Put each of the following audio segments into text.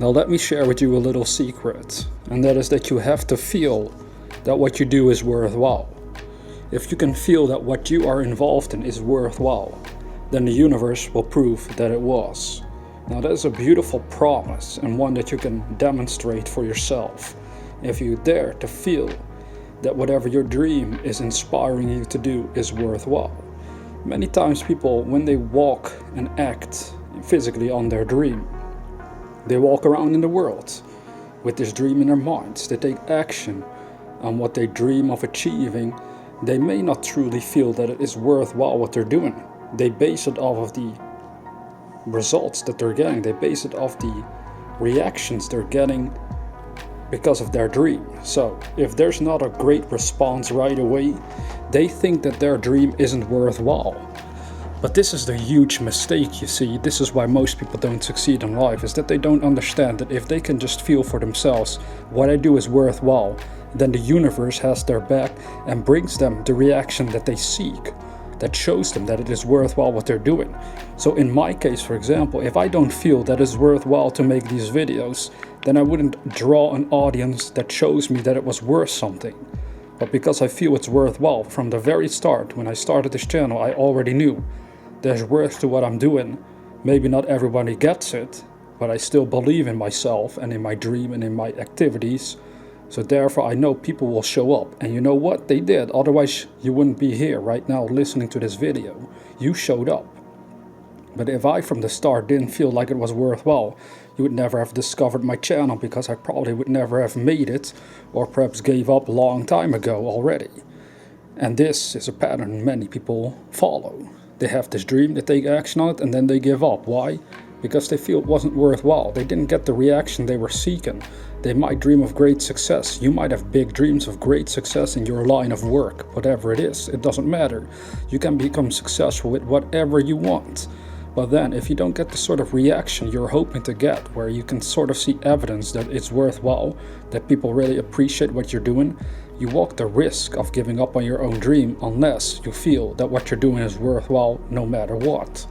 Now let me share with you a little secret, and that is that you have to feel that what you do is worthwhile. If you can feel that what you are involved in is worthwhile, then the universe will prove that it was. Now that is a beautiful promise, and one that you can demonstrate for yourself. If you dare to feel that whatever your dream is inspiring you to do is worthwhile. Many times people, when they walk and act physically on their dream, they walk around in the world with this dream in their minds. They take action on what they dream of achieving. They may not truly feel that it is worthwhile what they're doing. They base it off of the results that they're getting. They base it off the reactions they're getting because of their dream. So if there's not a great response right away, they think that their dream isn't worthwhile. But this is the huge mistake, you see. This is why most people don't succeed in life, is that they don't understand that if they can just feel for themselves what I do is worthwhile, then the universe has their back and brings them the reaction that they seek, that shows them that it is worthwhile what they're doing. So in my case, for example, if I don't feel that it's worthwhile to make these videos, then I wouldn't draw an audience that shows me that it was worth something. But because I feel it's worthwhile, from the very start, when I started this channel, I already knew there's worth to what I'm doing. Maybe not everybody gets it, but I still believe in myself and in my dream and in my activities. So therefore I know people will show up. And you know what? They did. Otherwise you wouldn't be here right now listening to this video. You showed up. But if I from the start didn't feel like it was worthwhile, you would never have discovered my channel, because I probably would never have made it, or perhaps gave up a long time ago already. And this is a pattern many people follow. They have this dream, they take action on it, and then they give up. Why? Because they feel it wasn't worthwhile. They didn't get the reaction they were seeking. They might dream of great success. You might have big dreams of great success in your line of work, whatever it is. It doesn't matter. You can become successful with whatever you want. But then if you don't get the sort of reaction you're hoping to get, where you can sort of see evidence that it's worthwhile, that people really appreciate what you're doing, you walk the risk of giving up on your own dream unless you feel that what you're doing is worthwhile no matter what.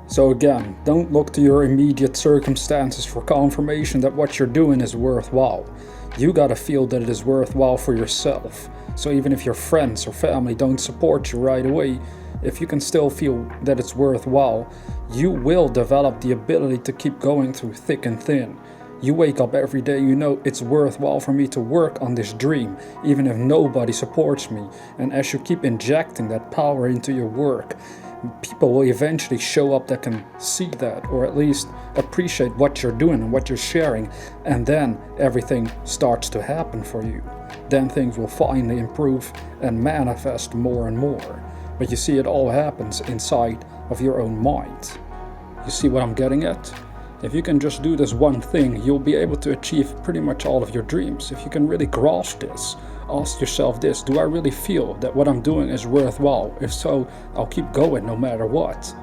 So again, don't look to your immediate circumstances for confirmation that what you're doing is worthwhile. You gotta feel that it is worthwhile for yourself. So even if your friends or family don't support you right away, if you can still feel that it's worthwhile, you will develop the ability to keep going through thick and thin. You wake up every day, you know it's worthwhile for me to work on this dream, even if nobody supports me. And as you keep injecting that power into your work, people will eventually show up that can see that, or at least appreciate what you're doing and what you're sharing. And then everything starts to happen for you. Then things will finally improve and manifest more and more. But you see, it all happens inside of your own mind. You see what I'm getting at? If you can just do this one thing, you'll be able to achieve pretty much all of your dreams. If you can really grasp this, ask yourself this: do I really feel that what I'm doing is worthwhile? If so, I'll keep going no matter what.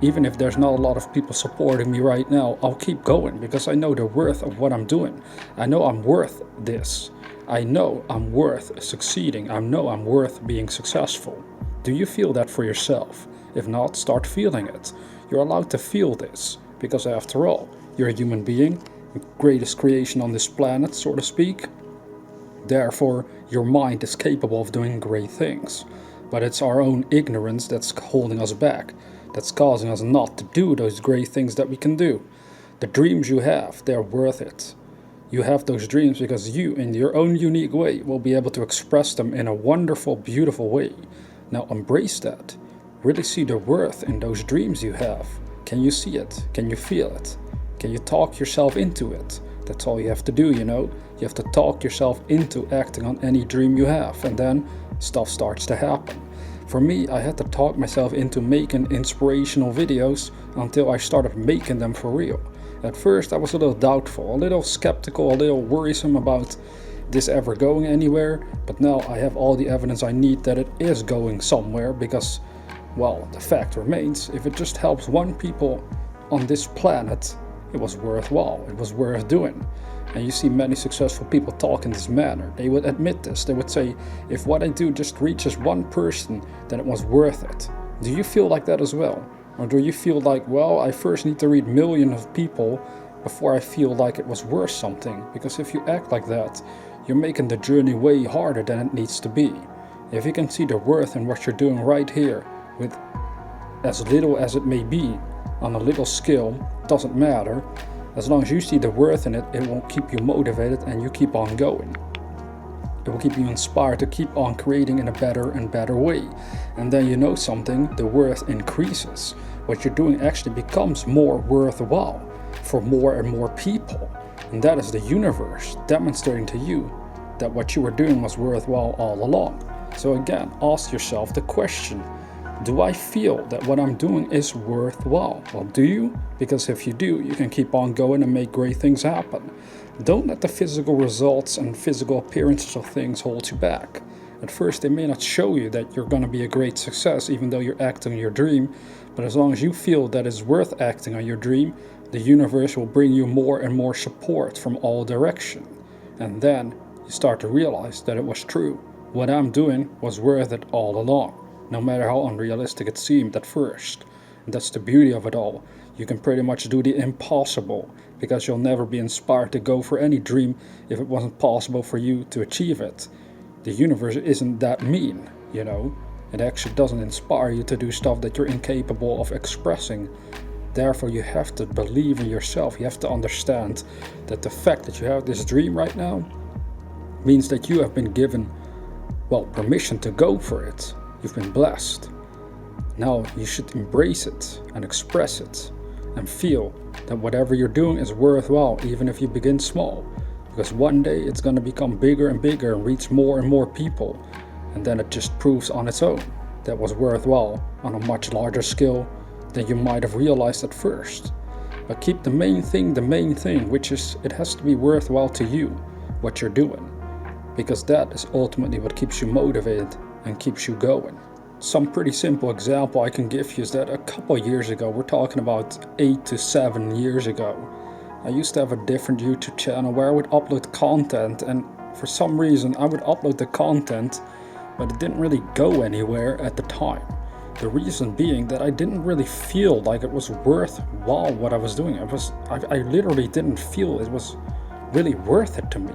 Even if there's not a lot of people supporting me right now, I'll keep going because I know the worth of what I'm doing. I know I'm worth this. I know I'm worth succeeding. I know I'm worth being successful. Do you feel that for yourself? If not, start feeling it. You're allowed to feel this. Because after all, you're a human being, the greatest creation on this planet, so to speak. Therefore, your mind is capable of doing great things. But it's our own ignorance that's holding us back, that's causing us not to do those great things that we can do. The dreams you have, they're worth it. You have those dreams because you, in your own unique way, will be able to express them in a wonderful, beautiful way. Now embrace that. Really see the worth in those dreams you have. Can you see it? Can you feel it? Can you talk yourself into it? That's all you have to do, you know. You have to talk yourself into acting on any dream you have, and then stuff starts to happen. For me, I had to talk myself into making inspirational videos until I started making them for real. At first I was a little doubtful, a little skeptical, a little worrisome about this ever going anywhere, but now I have all the evidence I need that it is going somewhere, because, well, the fact remains, if it just helps one people on this planet, it was worthwhile, it was worth doing. And you see many successful people talk in this manner. They would admit this. They would say, if what I do just reaches one person, then it was worth it. Do you feel like that as well? Or do you feel like, well, I first need to reach millions of people before I feel like it was worth something. Because if you act like that, you're making the journey way harder than it needs to be. If you can see the worth in what you're doing right here, with as little as it may be, on a little scale, doesn't matter. As long as you see the worth in it, it will keep you motivated and you keep on going. It will keep you inspired to keep on creating in a better and better way. And then you know something, the worth increases. What you're doing actually becomes more worthwhile for more and more people. And that is the universe demonstrating to you that what you were doing was worthwhile all along. So again, ask yourself the question, do I feel that what I'm doing is worthwhile? Well, do you? Because if you do, you can keep on going and make great things happen. Don't let the physical results and physical appearances of things hold you back. At first, they may not show you that you're going to be a great success, even though you're acting your dream. But as long as you feel that it's worth acting on your dream, the universe will bring you more and more support from all directions. And then you start to realize that it was true. What I'm doing was worth it all along, no matter how unrealistic it seemed at first. And that's the beauty of it all. You can pretty much do the impossible, because you'll never be inspired to go for any dream if it wasn't possible for you to achieve it. The universe isn't that mean, you know. It actually doesn't inspire you to do stuff that you're incapable of expressing. Therefore, you have to believe in yourself. You have to understand that the fact that you have this dream right now means that you have been given, permission to go for it. You've been blessed. Now you should embrace it and express it and feel that whatever you're doing is worthwhile, even if you begin small. Because one day it's going to become bigger and bigger and reach more and more people. And then it just proves on its own that was worthwhile on a much larger scale than you might have realized at first. But keep the main thing, which is it has to be worthwhile to you, what you're doing. Because that is ultimately what keeps you motivated and keeps you going. Some pretty simple example I can give you is that a couple years ago, we're talking about 8 to 7 years ago, I used to have a different YouTube channel where I would upload content, and for some reason I would upload the content, but it didn't really go anywhere at the time. The reason being that I didn't really feel like it was worthwhile what I was doing. I literally didn't feel it was really worth it to me.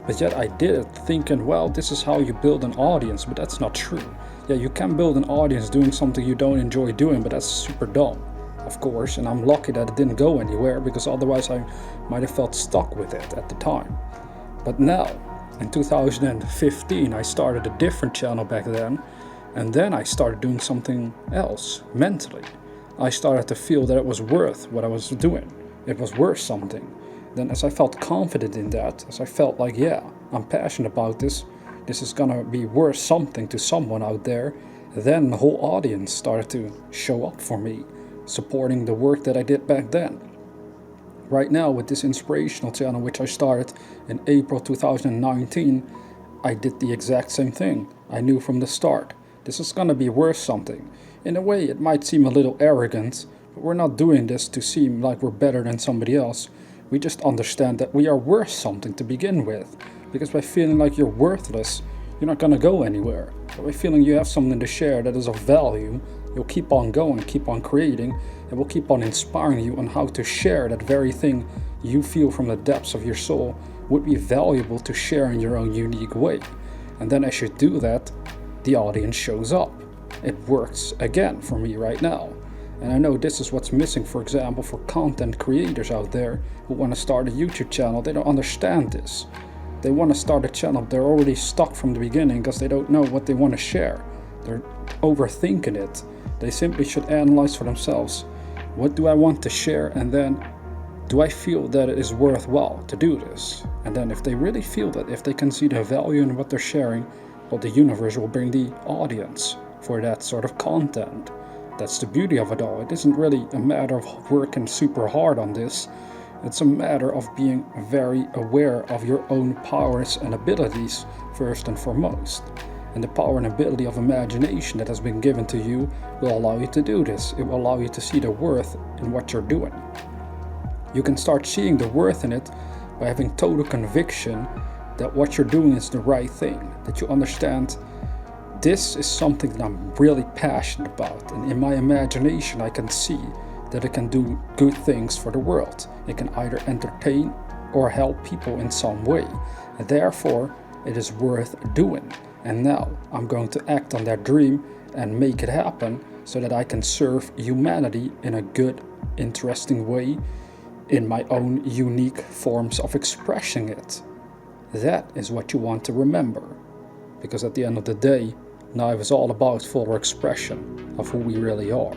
But yet I did it thinking, well, this is how you build an audience, but that's not true. Yeah, you can build an audience doing something you don't enjoy doing, but that's super dumb, of course, and I'm lucky that it didn't go anywhere, because otherwise I might have felt stuck with it at the time. But now, in 2015, I started a different channel back then, and then I started doing something else mentally. I started to feel that it was worth what I was doing. It was worth something. Then as I felt confident in that, as I felt like, yeah, I'm passionate about this is gonna be worth something to someone out there, then the whole audience started to show up for me, supporting the work that I did back then. Right now, with this Inspirational channel, which I started in April 2019, I did the exact same thing. I knew from the start, this is gonna be worth something. In a way, it might seem a little arrogant, but we're not doing this to seem like we're better than somebody else. We just understand that we are worth something to begin with. Because by feeling like you're worthless, you're not going to go anywhere. But by feeling you have something to share that is of value, you'll keep on going, keep on creating, and will keep on inspiring you on how to share that very thing you feel from the depths of your soul would be valuable to share in your own unique way. And then as you do that, the audience shows up. It works again for me right now. And I know this is what's missing, for example, for content creators out there who want to start a YouTube channel. They don't understand this. They want to start a channel, they're already stuck from the beginning because they don't know what they want to share. They're overthinking it. They simply should analyze for themselves. What do I want to share? And then, do I feel that it is worthwhile to do this? And then if they really feel that, if they can see the value in what they're sharing, well, the universe will bring the audience for that sort of content. That's the beauty of it all. It isn't really a matter of working super hard on this. It's a matter of being very aware of your own powers and abilities first and foremost. And the power and ability of imagination that has been given to you will allow you to do this. It will allow you to see the worth in what you're doing. You can start seeing the worth in it by having total conviction that what you're doing is the right thing. That you understand this is something that I'm really passionate about. And in my imagination I can see that it can do good things for the world. It can either entertain or help people in some way. And therefore, it is worth doing. And now I'm going to act on that dream and make it happen so that I can serve humanity in a good, interesting way in my own unique forms of expressing it. That is what you want to remember. Because at the end of the day, life is all about fuller expression of who we really are.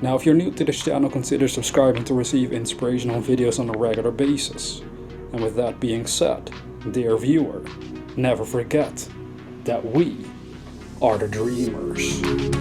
Now, if you're new to this channel, consider subscribing to receive inspirational videos on a regular basis. And with that being said, dear viewer, never forget that we are the dreamers.